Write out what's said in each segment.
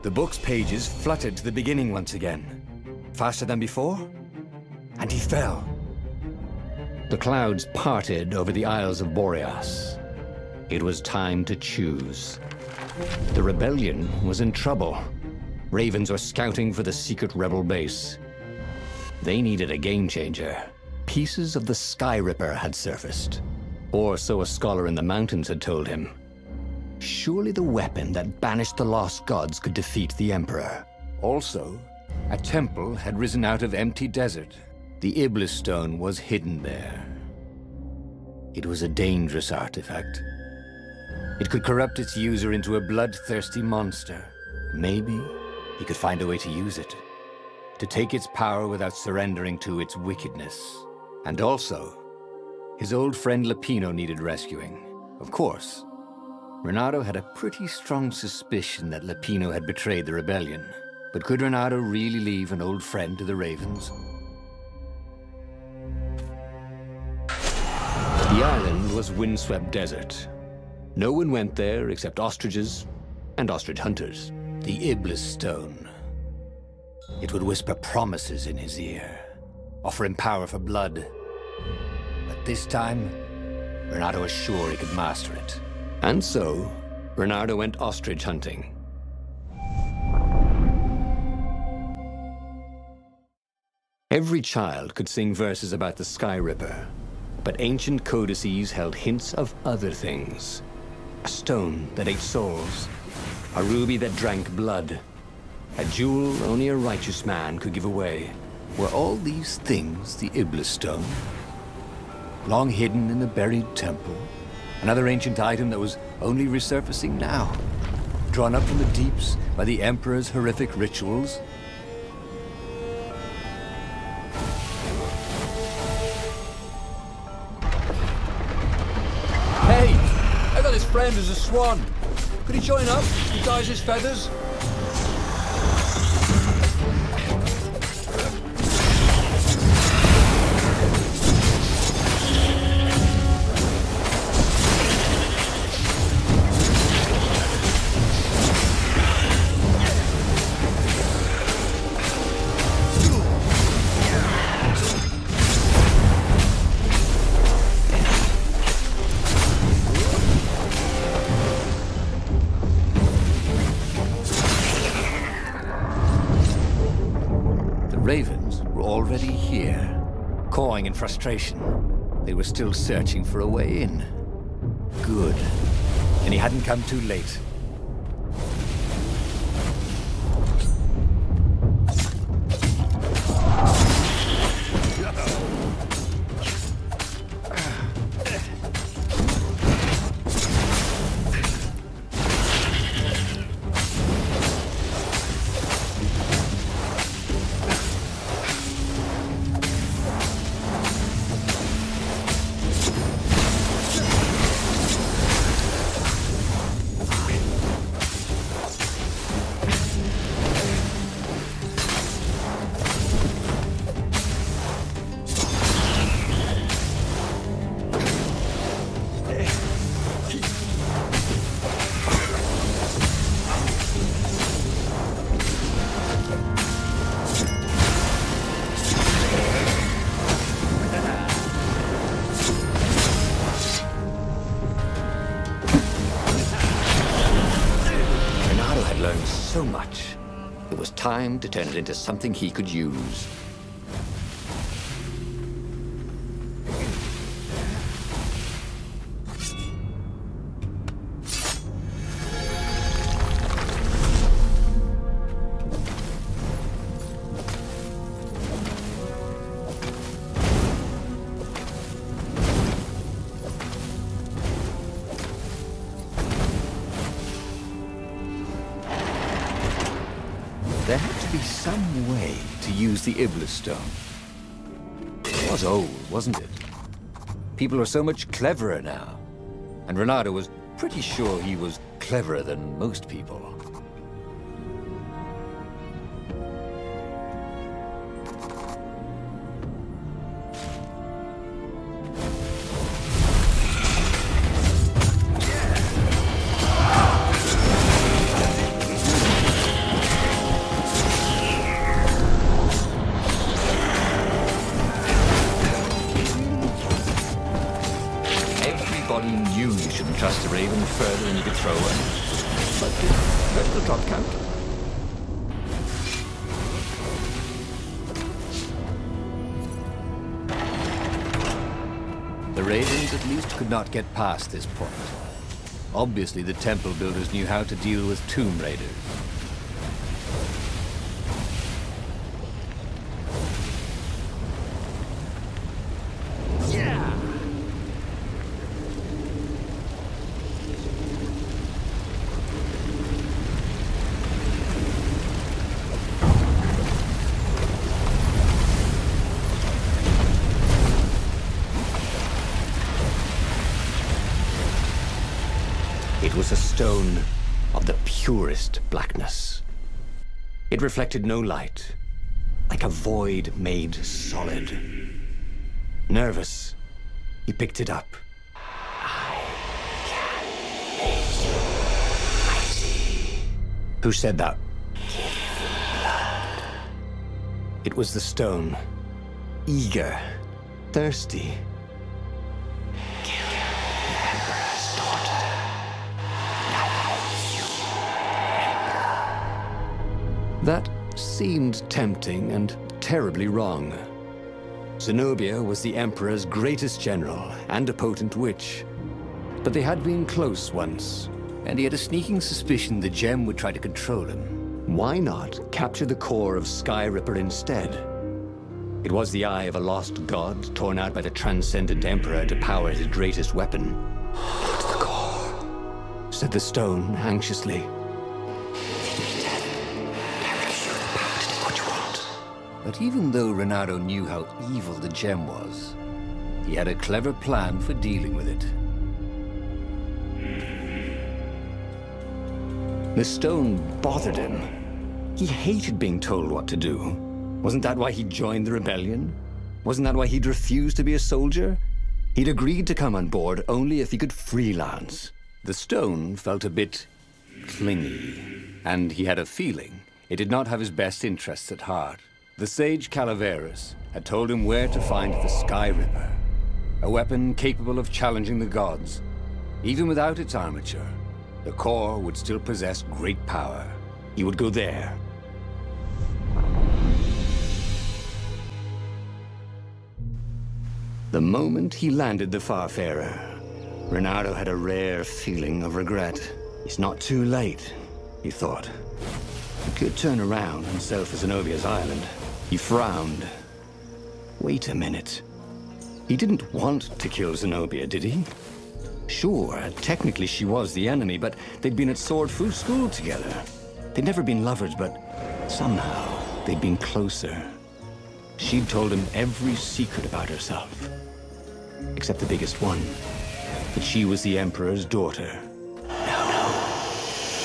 The book's pages fluttered to the beginning once again. Faster than before, and he fell. The clouds parted over the Isles of Boreas. It was time to choose. The rebellion was in trouble. Ravens were scouting for the secret rebel base. They needed a game changer. Pieces of the Sky Ripper had surfaced. Or so a scholar in the mountains had told him. Surely the weapon that banished the lost gods could defeat the Emperor. Also, a temple had risen out of empty desert. The Iblis stone was hidden there. It was a dangerous artifact. It could corrupt its user into a bloodthirsty monster. Maybe he could find a way to use it, to take its power without surrendering to its wickedness. And also, his old friend Lupino needed rescuing. Of course, Renato had a pretty strong suspicion that Lupino had betrayed the rebellion. But could Renato really leave an old friend to the Ravens? The island was windswept desert. No one went there except ostriches and ostrich hunters. The Iblis stone. It would whisper promises in his ear, offer him power for blood. But this time, Renato was sure he could master it. And so, Renato went ostrich hunting. Every child could sing verses about the Sky Ripper, but ancient codices held hints of other things. A stone that ate souls, a ruby that drank blood, a jewel only a righteous man could give away. Were all these things the Iblis stone? Long hidden in the buried temple? Another ancient item that was only resurfacing now? Drawn up from the deeps by the Emperor's horrific rituals? Hey! I got this friend as a swan. Could he join up? He dyes his feathers. Ravens were already here, cawing in frustration. They were still searching for a way in. Good. And he hadn't come too late. So much. It was time to turn it into something he could use. There had to be some way to use the Iblis stone. It was old, wasn't it? People are so much cleverer now. And Renato was pretty sure he was cleverer than most people. everybody knew you shouldn't trust a raven further than you could throw one. But where did the drop count? The ravens at least could not get past this point. Obviously, the temple builders knew how to deal with tomb raiders. It was a stone of the purest blackness. It reflected no light, like a void made solid. Nervous, he picked it up. I can make you mighty. Who said that? Give blood. It was the stone, eager, thirsty. That seemed tempting and terribly wrong. Zenobia was the Emperor's greatest general and a potent witch. But they had been close once, and he had a sneaking suspicion the gem would try to control him. Why not capture the core of Sky Ripper instead? It was the eye of a lost god torn out by the transcendent Emperor to power his greatest weapon. Not the core, said the stone anxiously. But even though Renato knew how evil the gem was, he had a clever plan for dealing with it. The stone bothered him. He hated being told what to do. Wasn't that why he joined the rebellion? Wasn't that why he'd refused to be a soldier? He'd agreed to come on board only if he could freelance. The stone felt a bit clingy, and he had a feeling it did not have his best interests at heart. The sage Calaveras had told him where to find the Sky Ripper, a weapon capable of challenging the gods. Even without its armature, the core would still possess great power. He would go there. The moment he landed the Farfarer, Renato had a rare feeling of regret. It's not too late, he thought. He could turn around and sail for Zenobia's island. He frowned. Wait a minute. He didn't want to kill Zenobia, did he? Sure, technically she was the enemy, but they'd been at Sword Fu school together. They'd never been lovers, but somehow they'd been closer. She'd told him every secret about herself. Except the biggest one. That she was the Emperor's daughter. No.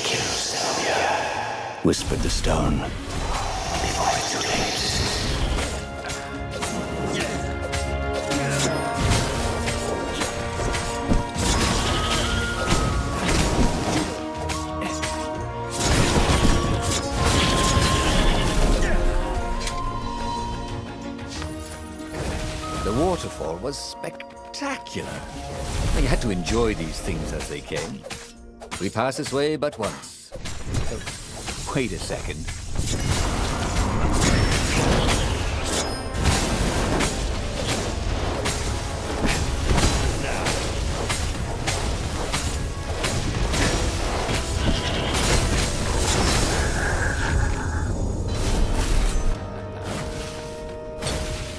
Kill Zenobia, whispered the stone. Before it's too late. The waterfall was spectacular. You had to enjoy these things as they came. We passed this way but once. Wait a second.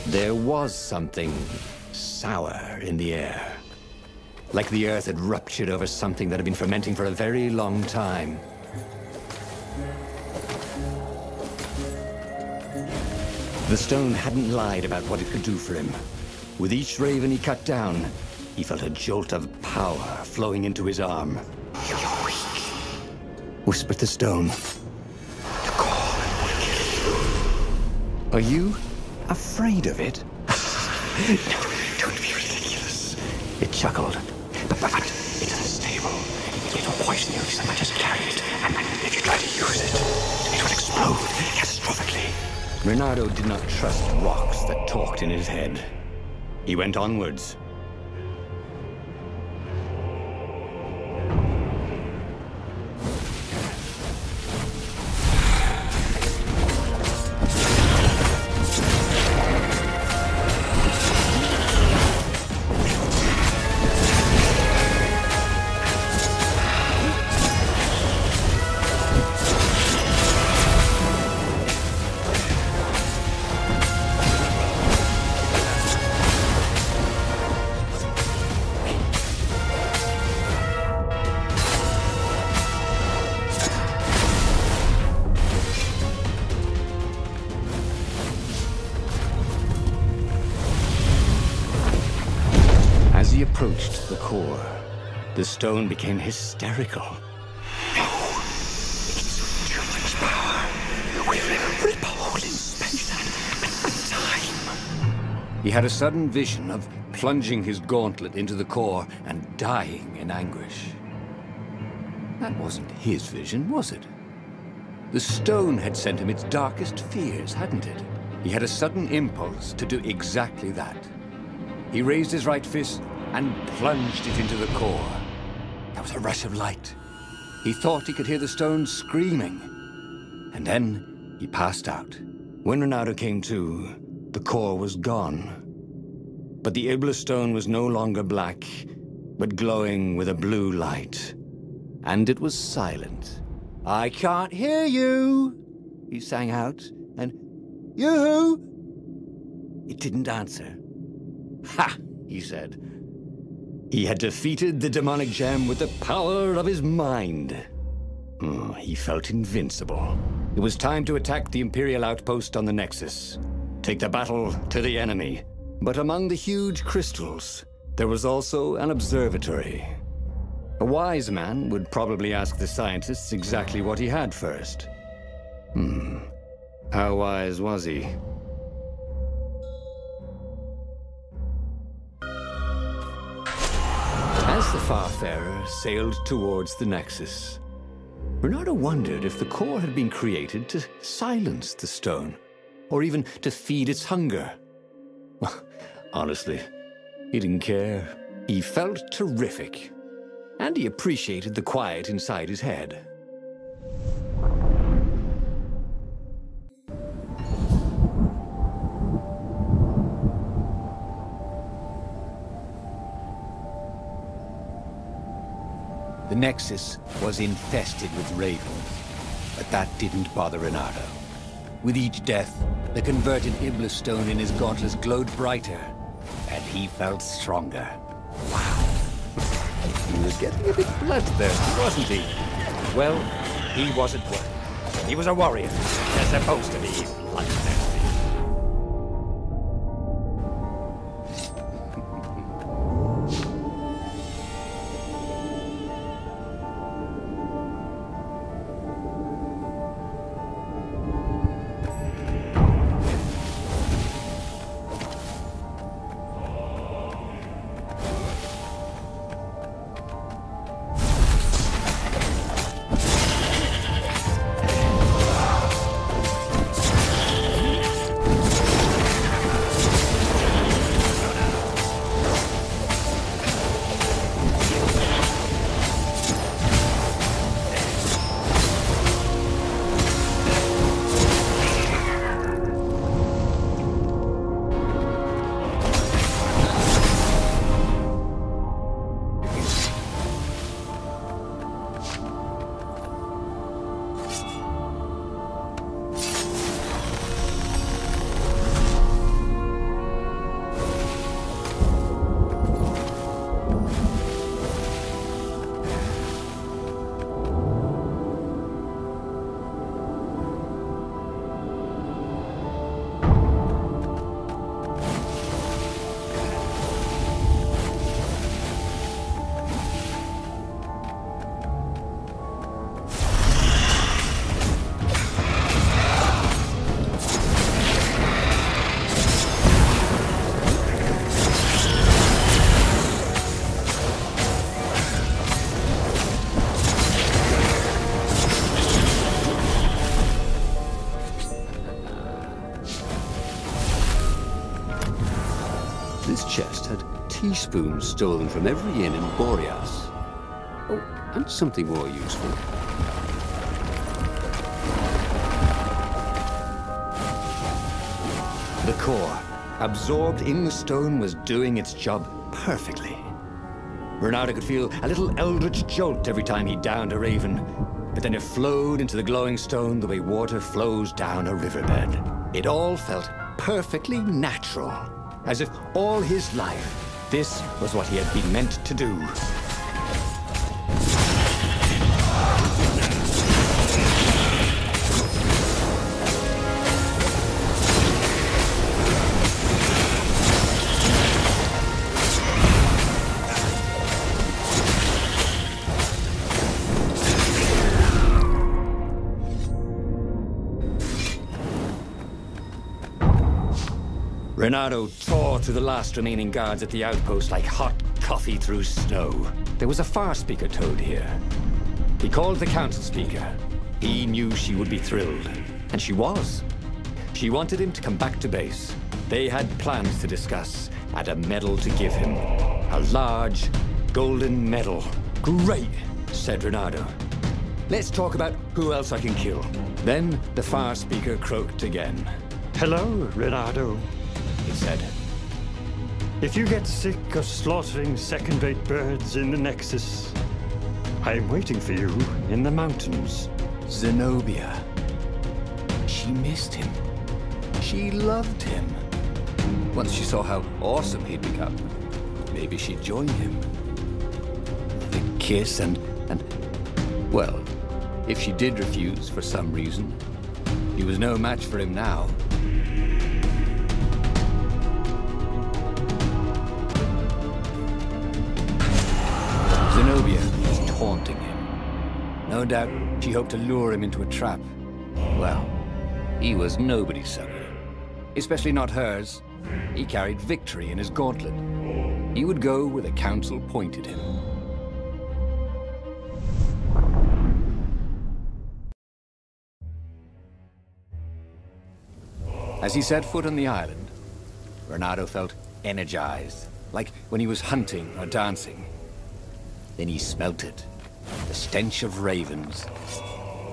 There was something sour in the air. Like the earth had ruptured over something that had been fermenting for a very long time. The stone hadn't lied about what it could do for him. With each raven he cut down, he felt a jolt of power flowing into his arm. You're weak, whispered the stone. The core will kill you. Are you afraid of it? No, don't be ridiculous. It chuckled. But it's unstable. It will poison you if someone just carry it. And if you try to use it, it will explode catastrophically. Renato did not trust rocks that talked in his head. He went onwards. The stone became hysterical. No, it's too much power. We will rip a hole in space and time. He had a sudden vision of plunging his gauntlet into the core and dying in anguish. That wasn't his vision, was it? The stone had sent him its darkest fears, hadn't it? He had a sudden impulse to do exactly that. He raised his right fist and plunged it into the core. There was a rush of light. He thought he could hear the stone screaming. And then he passed out. When Ronaldo came to, the core was gone. But the Iblis stone was no longer black, but glowing with a blue light. And it was silent. "I can't hear you," he sang out, and "You?" It didn't answer. "Ha!" he said. He had defeated the demonic gem with the power of his mind. He felt invincible. It was time to attack the Imperial outpost on the Nexus. Take the battle to the enemy. But among the huge crystals, there was also an observatory. A wise man would probably ask the scientists exactly what he had first. How wise was he? As the Farfarer sailed towards the Nexus, Bernardo wondered if the core had been created to silence the stone, or even to feed its hunger. Honestly, he didn't care. He felt terrific, and he appreciated the quiet inside his head. The Nexus was infested with ravens, but that didn't bother Ronaldo. With each death, the converted Iblis stone in his gauntlets glowed brighter, and he felt stronger. Wow. He was getting a bit bloodthirsty, wasn't he? Well, he wasn't one. He was a warrior. They're supposed to be bloodthirsty. This chest had teaspoons stolen from every inn in Boreas. Oh, and something more useful. The core, absorbed in the stone, was doing its job perfectly. Ronaldo could feel a little eldritch jolt every time he downed a raven, but then it flowed into the glowing stone the way water flows down a riverbed. It all felt perfectly natural, as if all his life, this was what he had been meant to do. Renato tore through the last remaining guards at the outpost like hot coffee through snow. There was a far speaker toad here. He called the council speaker. He knew she would be thrilled. And she was. She wanted him to come back to base. They had plans to discuss, and a medal to give him. A large, golden medal. Great, said Renato. Let's talk about who else I can kill. Then the far speaker croaked again. Hello, Renato, He said. If you get sick of slaughtering second-rate birds in the Nexus, I'm waiting for you in the mountains. Zenobia. She missed him. She loved him. Once she saw how awesome he'd become, maybe she'd join him. The kiss and well, if she did refuse for some reason, he was no match for him now. Zenobia was taunting him. No doubt she hoped to lure him into a trap. Well, he was nobody's sucker. Especially not hers. He carried victory in his gauntlet. He would go where the council pointed him. As he set foot on the island, Renato felt energized, like when he was hunting or dancing. Then he smelt it, the stench of ravens.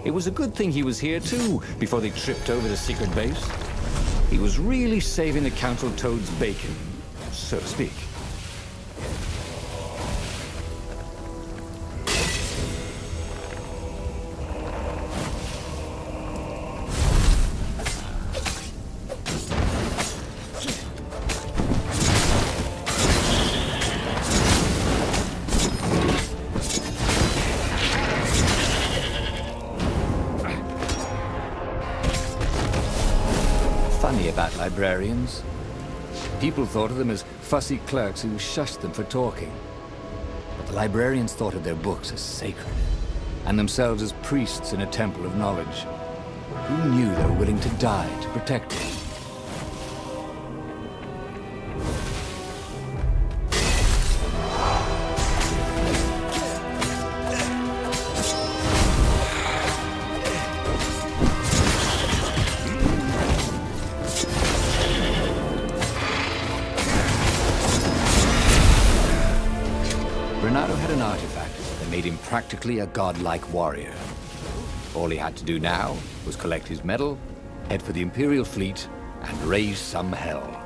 It was a good thing he was here too, before they tripped over the secret base. He was really saving the council toad's bacon, so to speak. Funny about librarians. People thought of them as fussy clerks who shushed them for talking. But the librarians thought of their books as sacred, and themselves as priests in a temple of knowledge. Who knew they were willing to die to protect it? Renato had an artifact that made him practically a godlike warrior. All he had to do now was collect his medal, head for the Imperial fleet, and raise some hell.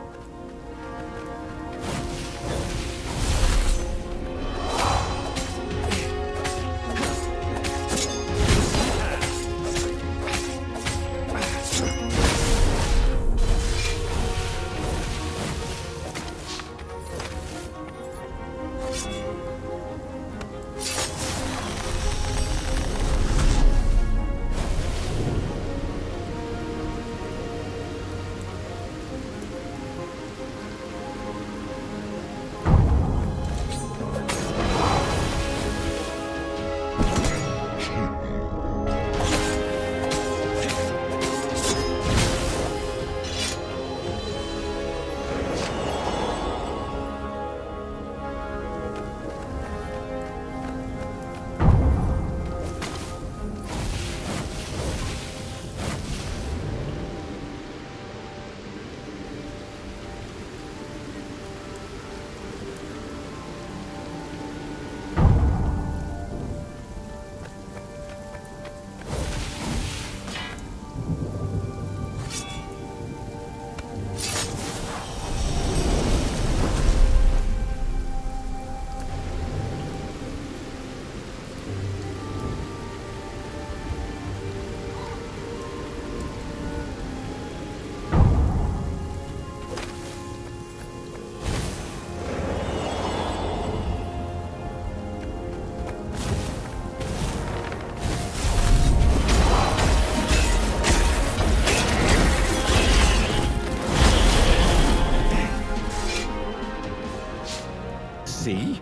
See?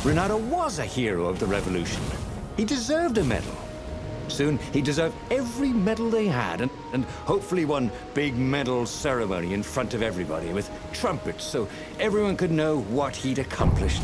Renato was a hero of the revolution. He deserved a medal. Soon he'd deserve every medal they had, and hopefully one big medal ceremony in front of everybody with trumpets so everyone could know what he'd accomplished.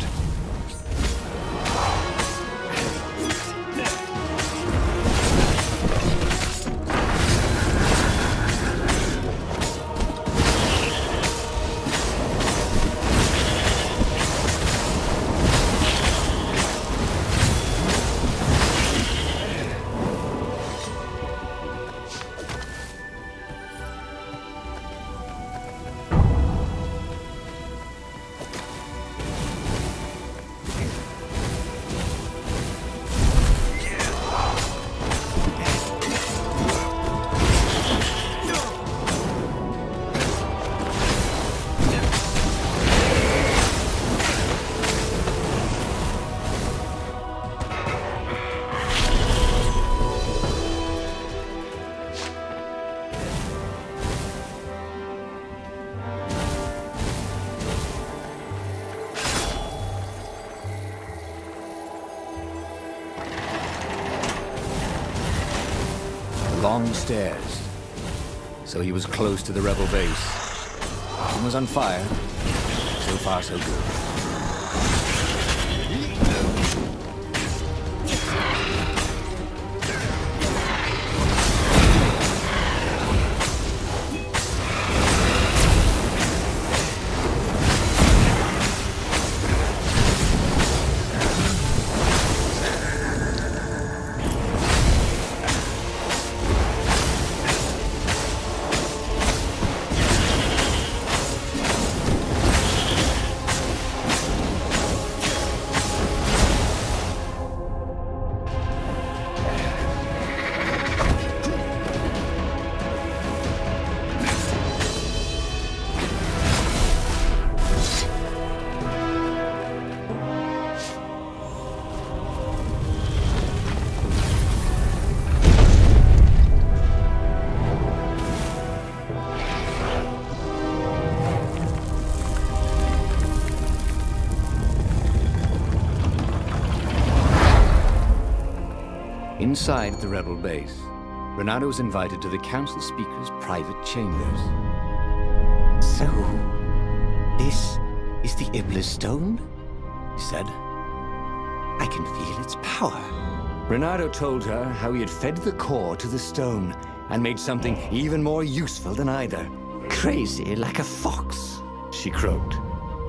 Long stairs. So he was close to the rebel base. He was on fire. So far, so good. Inside the rebel base, Renato was invited to the council speaker's private chambers. So, this is the Iblis stone? He said. I can feel its power. Renato told her how he had fed the core to the stone and made something even more useful than either. Crazy like a fox, she croaked.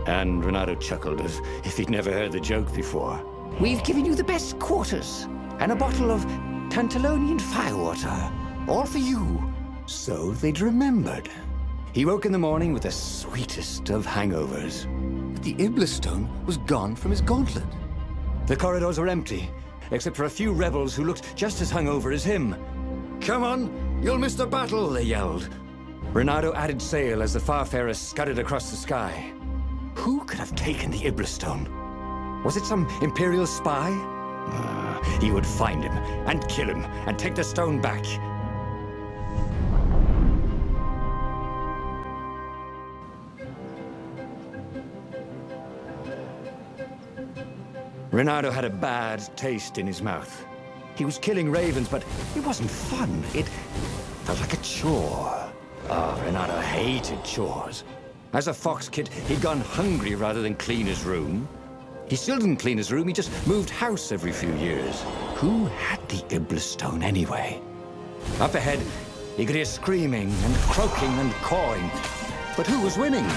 And Renato chuckled as if he'd never heard the joke before. We've given you the best quarters and a bottle of Tantalonian firewater. All for you. So they'd remembered. He woke in the morning with the sweetest of hangovers. But the Iblis stone was gone from his gauntlet. The corridors were empty, except for a few rebels who looked just as hungover as him. "Come on, you'll miss the battle," they yelled. Renato added sail as the Farfarer scudded across the sky. Who could have taken the Iblis stone? Was it some Imperial spy? He would find him, and kill him, and take the stone back. Renato had a bad taste in his mouth. He was killing ravens, but it wasn't fun. It felt like a chore. Oh, Renato hated chores. As a fox kid, he'd gone hungry rather than clean his room. He still didn't clean his room, he just moved house every few years. Who had the Iblis stone anyway? Up ahead, he could hear screaming and croaking and cawing. But who was winning?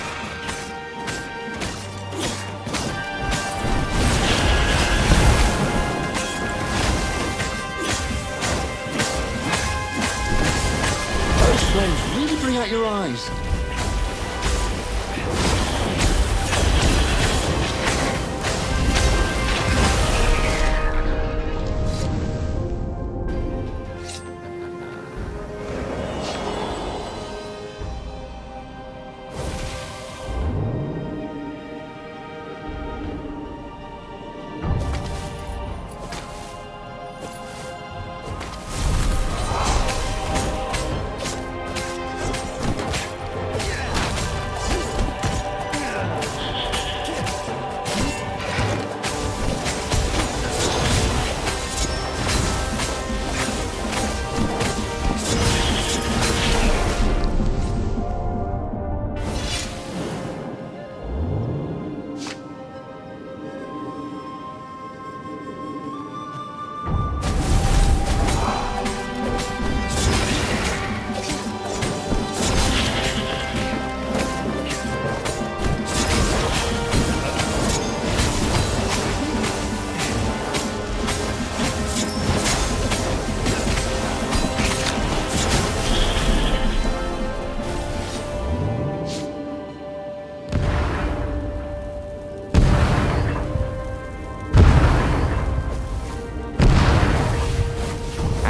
Those flames really bring out your eyes.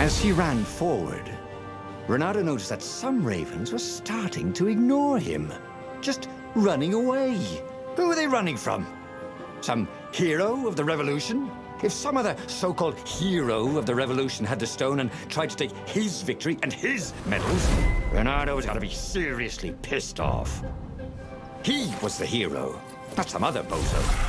As he ran forward, Renato noticed that some ravens were starting to ignore him, just running away. Who were they running from? Some hero of the revolution? If some other so-called hero of the revolution had the stone and tried to take his victory and his medals, Renato was going to be seriously pissed off. He was the hero, not some other bozo.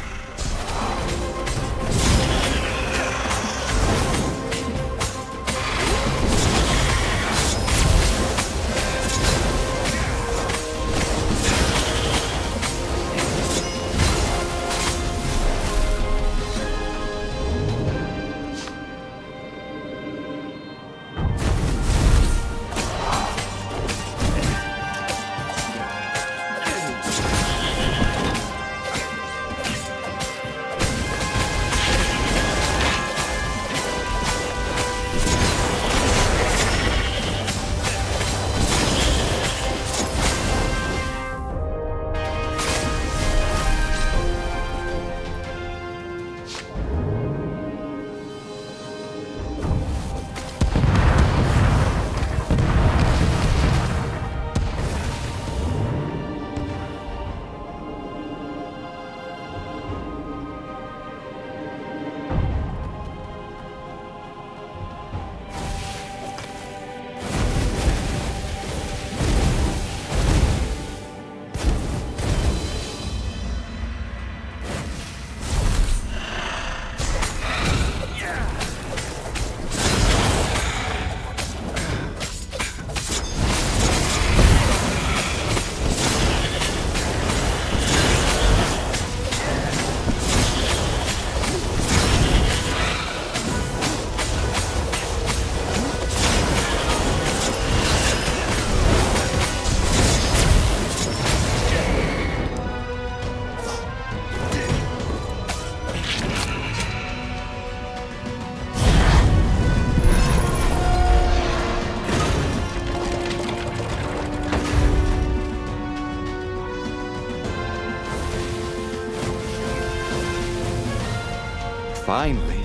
Finally,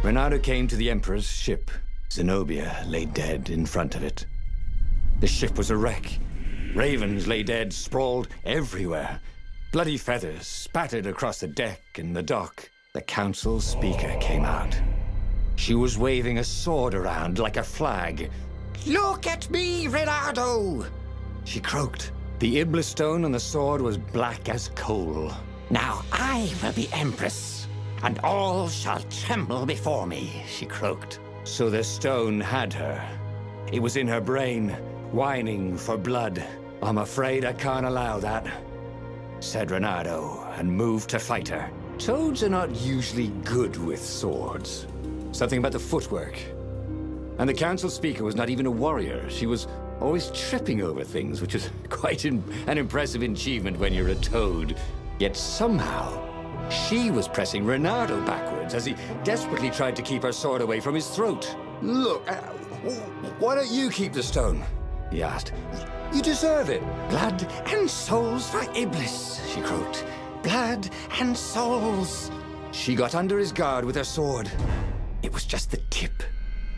Renato came to the Emperor's ship. Zenobia lay dead in front of it. The ship was a wreck. Ravens lay dead, sprawled everywhere. Bloody feathers spattered across the deck and the dock. The council speaker came out. She was waving a sword around like a flag. "Look at me, Renato!" she croaked. The Iblis stone on the sword was black as coal. "Now I will be Empress, and all shall tremble before me," she croaked. So the stone had her. It was in her brain, whining for blood. "I'm afraid I can't allow that," said Renato, and moved to fight her. Toads are not usually good with swords. Something about the footwork. And the council speaker was not even a warrior. She was always tripping over things, which is quite an impressive achievement when you're a toad. Yet somehow, she was pressing Renato backwards as he desperately tried to keep her sword away from his throat. "Look, why don't you keep the stone?" he asked. "You deserve it." "Blood and souls for Iblis," she croaked. "Blood and souls." She got under his guard with her sword. It was just the tip.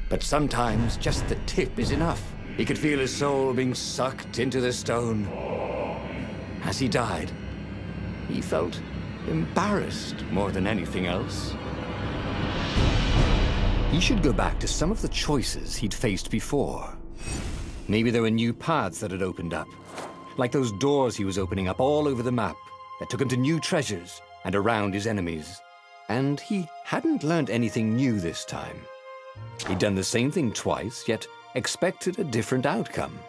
But sometimes just the tip is enough. He could feel his soul being sucked into the stone. As he died, he felt embarrassed more than anything else. He should go back to some of the choices he'd faced before. Maybe there were new paths that had opened up, like those doors he was opening up all over the map that took him to new treasures and around his enemies. And he hadn't learned anything new this time. He'd done the same thing twice, yet expected a different outcome.